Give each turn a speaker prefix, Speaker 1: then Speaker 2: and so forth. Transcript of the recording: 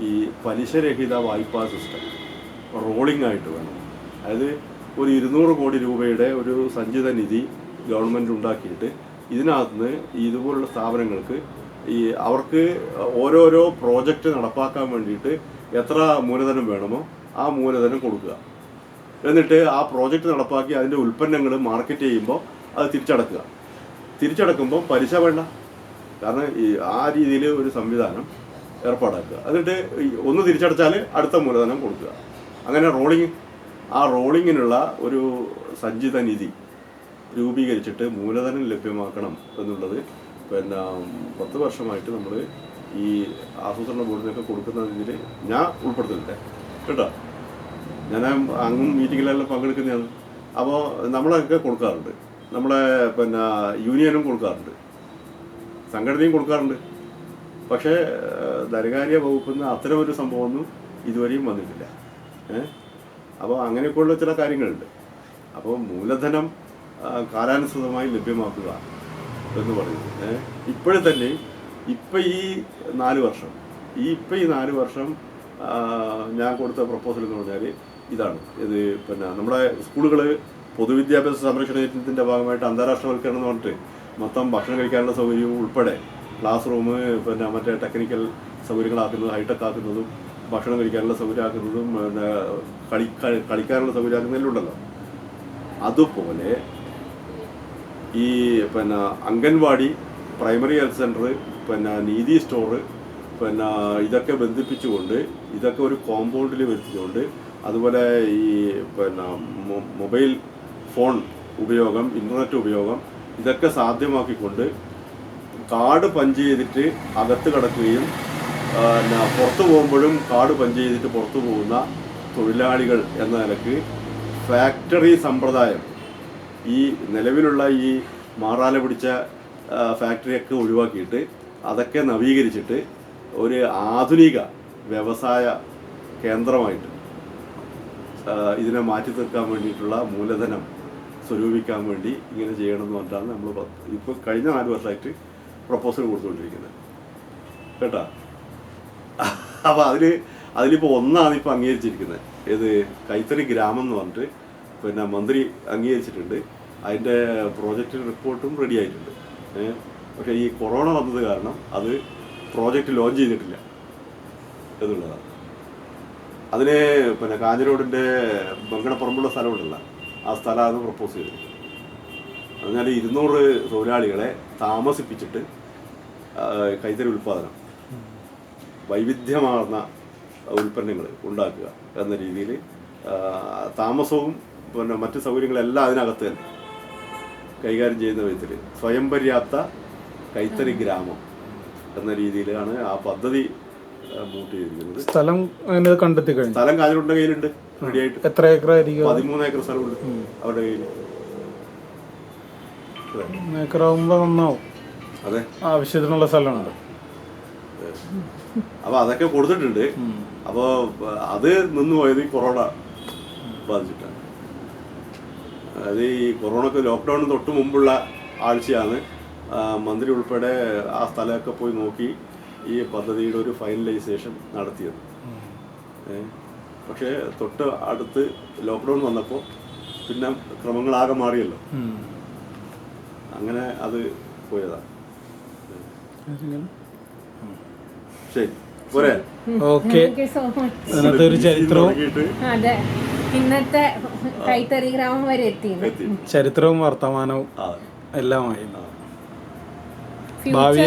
Speaker 1: ഈ പലിശരഹിത വായ്പാ system rolling ആയിട്ട് വേണം. അതായത് ഒരു 200 കോടി രൂപയുടെ ഒരു സഞ്ചിത നിധി ഗവൺമെൻറ് ഉണ്ടാക്കിയിട്ട് ഇതിനകത്തുനിന്ന് ഇതുപോലുള്ള സ്ഥാപനങ്ങൾക്ക് അവർക്ക് ഓരോരോ പ്രോജക്റ്റ് നടപ്പാക്കാൻ വേണ്ടിയിട്ട് എത്ര മൂലധനം വേണമോ ആ മൂലധനം കൊടുക്കുക. എന്നിട്ട് ആ പ്രോജക്റ്റ് നടപ്പാക്കി അതിൻ്റെ ഉൽപ്പന്നങ്ങൾ മാർക്കറ്റ് ചെയ്യുമ്പോൾ അത് തിരിച്ചടക്കുമ്പോൾ പലിശ വേണ്ട. കാരണം ആ രീതിയിൽ ഒരു സംവിധാനം ഏർപ്പാടാക്കുക. എന്നിട്ട് ഒന്ന് തിരിച്ചടച്ചാൽ അടുത്ത മൂലധനം കൊടുക്കുക. അങ്ങനെ ആ റോളിങ്ങിനുള്ള ഒരു സഞ്ചിത നിധി രൂപീകരിച്ചിട്ട് മൂലധനം ലഭ്യമാക്കണം എന്നുള്ളത് 10 വർഷമായിട്ട് നമ്മൾ ഈ ആസൂത്രണ ബോർഡിനൊക്കെ കൊടുക്കുന്നതിൽ ഞാൻ ഉൾപ്പെടുത്തുന്നുണ്ട് കേട്ടോ. ഞാൻ അങ്ങും മീറ്റിങ്ങിലെല്ലാം പങ്കെടുക്കുന്നതാണ്. അപ്പോൾ നമ്മളൊക്കെ കൊടുക്കാറുണ്ട്, നമ്മളെ യൂണിയനും കൊടുക്കാറുണ്ട്, സംഘടനയും കൊടുക്കാറുണ്ട്. പക്ഷേ ധനകാര്യ വകുപ്പിൽ നിന്ന് അത്തരം ഒരു സംഭവമൊന്നും ഇതുവരെയും വന്നിട്ടില്ല. അപ്പോൾ അങ്ങനെയൊക്കെയുള്ള ചില കാര്യങ്ങളുണ്ട്. അപ്പോൾ മൂലധനം കാലാനുസൃതമായി ലഭ്യമാക്കുക എന്ന് പറയുന്നത് ഇപ്പോഴും തന്നെ ഇപ്പം ഈ 4 വർഷം ഞാൻ കൊടുത്ത പ്രപ്പോസൽ എന്ന് പറഞ്ഞാൽ ഇതാണ്. ഇത് നമ്മുടെ സ്കൂളുകൾ പൊതുവിദ്യാഭ്യാസ സംരക്ഷണ യജ്ഞത്തിൻ്റെ ഭാഗമായിട്ട് അന്താരാഷ്ട്രവൽക്കരണം എന്ന് പറഞ്ഞിട്ട് മൊത്തം ഭക്ഷണം കഴിക്കാനുള്ള സൗകര്യവും ഉൾപ്പെടെ ക്ലാസ് റൂം മറ്റേ ടെക്നിക്കൽ സൗകര്യങ്ങളാക്കുന്നതും ഹൈടെക് ആക്കുന്നതും ഭക്ഷണം കഴിക്കാനുള്ള സൗകര്യമാക്കുന്നതും കളിക്കാനുള്ള സൗകര്യമാക്കുന്നതെല്ലാം ഉണ്ടല്ലോ. അതുപോലെ ഈ അംഗൻവാടി, പ്രൈമറി ഹെൽത്ത് സെൻറ്റർ, നീതി സ്റ്റോറ്, ഇതൊക്കെ ബന്ധിപ്പിച്ചുകൊണ്ട് ഇതൊക്കെ ഒരു കോമ്പൗണ്ടിൽ വരുത്തിച്ചുകൊണ്ട് അതുപോലെ ഈ മൊബൈൽ ഫോൺ ഉപയോഗം, ഇൻ്റർനെറ്റ് ഉപയോഗം ഇതൊക്കെ സാധ്യമാക്കിക്കൊണ്ട് കാർഡ് പഞ്ച് ചെയ്തിട്ട് അകത്ത് കിടക്കുകയും പുറത്തു പോകുമ്പോഴും കാർഡ് പഞ്ച് ചെയ്തിട്ട് പുറത്തു പോകുന്ന തൊഴിലാളികൾ എന്ന നിലക്ക് ഫാക്ടറി സമ്പ്രദായം, ഈ നിലവിലുള്ള ഈ മാറാല പിടിച്ച ഫാക്ടറിയൊക്കെ ഒഴിവാക്കിയിട്ട് അതൊക്കെ നവീകരിച്ചിട്ട് ഒരു ആധുനിക വ്യവസായ കേന്ദ്രമായിട്ട് ഇതിനെ മാറ്റി തീർക്കാൻ വേണ്ടിയിട്ടുള്ള മൂലധനം സ്വരൂപിക്കാൻ വേണ്ടി ഇങ്ങനെ ചെയ്യണമെന്ന് പറഞ്ഞിട്ടാണ് നമ്മൾ ഇപ്പോൾ കഴിഞ്ഞ 4 വർഷമായിട്ട് പ്രപ്പോസൽ കൊടുത്തുകൊണ്ടിരിക്കുന്നത് കേട്ടോ. അപ്പോൾ അതിലിപ്പോൾ ഒന്നാണ് ഇപ്പോൾ അംഗീകരിച്ചിരിക്കുന്നത്. ഏത് കൈത്തറി ഗ്രാമം എന്ന് പറഞ്ഞിട്ട് മന്ത്രി അംഗീകരിച്ചിട്ടുണ്ട്. അതിൻ്റെ പ്രോജക്റ്റ് റിപ്പോർട്ടും റെഡി ആയിട്ടുണ്ട്. പക്ഷേ ഈ കൊറോണ വന്നത് കാരണം അത് പ്രോജക്റ്റ് ലോഞ്ച് ചെയ്തിട്ടില്ല എന്നുള്ളതാണ്. അതിന് കാഞ്ഞിരോടിൻ്റെ ബങ്കണപ്പുറമ്പുള്ള സ്ഥലമുണ്ടല്ലോ, ആ സ്ഥലമാണ് പ്രപ്പോസ് ചെയ്തത്. അതിനാൽ 200 തൊഴിലാളികളെ താമസിപ്പിച്ചിട്ട് കൈത്തറി ഉൽപ്പാദനം, വൈവിധ്യമാർന്ന ഉൽപ്പന്നങ്ങൾ ഉണ്ടാക്കുക എന്ന രീതിയിൽ താമസവും മറ്റ് സൗകര്യങ്ങളെല്ലാം അതിനകത്ത് തന്നെ കൈകാര്യം ചെയ്യുന്ന വിധത്തിൽ സ്വയം പര്യാപ്ത കൈത്തറി ഗ്രാമം എന്ന രീതിയിലാണ് ആ പദ്ധതി മൂട്ട് ചെയ്തിരിക്കുന്നത്.
Speaker 2: സ്ഥലം കണ്ടെത്തി കഴിഞ്ഞു.
Speaker 1: സ്ഥലം കാഞ്ഞിരോടിന്റെ കയ്യിലുണ്ട്, റെഡിയായിട്ട്.
Speaker 2: എത്ര ഏക്കർ ആയിരിക്കും?
Speaker 1: 13 ഏക്കർ സ്ഥലമുണ്ട് അവരുടെ കയ്യിൽ.
Speaker 2: ഏക്കറാവുമ്പോൾ നന്നാവും.
Speaker 1: അതെ,
Speaker 2: ആവശ്യത്തിനുള്ള സ്ഥലമുണ്ട്.
Speaker 1: അപ്പോൾ അതൊക്കെ കൊടുത്തിട്ടുണ്ട്. അപ്പോൾ അത് നിന്ന് പോയത് ഈ കൊറോണ ബാധിച്ചിട്ടാണ്. അതായത് ഈ കൊറോണക്ക് ലോക്ക്ഡൗണിന് തൊട്ട് മുമ്പുള്ള ആഴ്ചയാണ് മന്ത്രി ഉൾപ്പെടെ ആ സ്ഥലമൊക്കെ പോയി നോക്കി ഈ പദ്ധതിയുടെ ഒരു ഫൈനലൈസേഷൻ നടത്തിയത്. പക്ഷേ തൊട്ട് അടുത്ത് ലോക്ക്ഡൗൺ വന്നപ്പോൾ പിന്നെ ക്രമങ്ങളാകെ മാറിയല്ലോ, അങ്ങനെ അത് പോയതാണ്. ശരി, പോരെ?
Speaker 2: ഓക്കെ. ഒരു ചരിത്രവും
Speaker 3: ഇന്നത്തെ കൈത്തറി ഗ്രാമം വരെ എത്തി.
Speaker 2: ചരിത്രവും വർത്തമാനവും എല്ലാമായി ഭാവി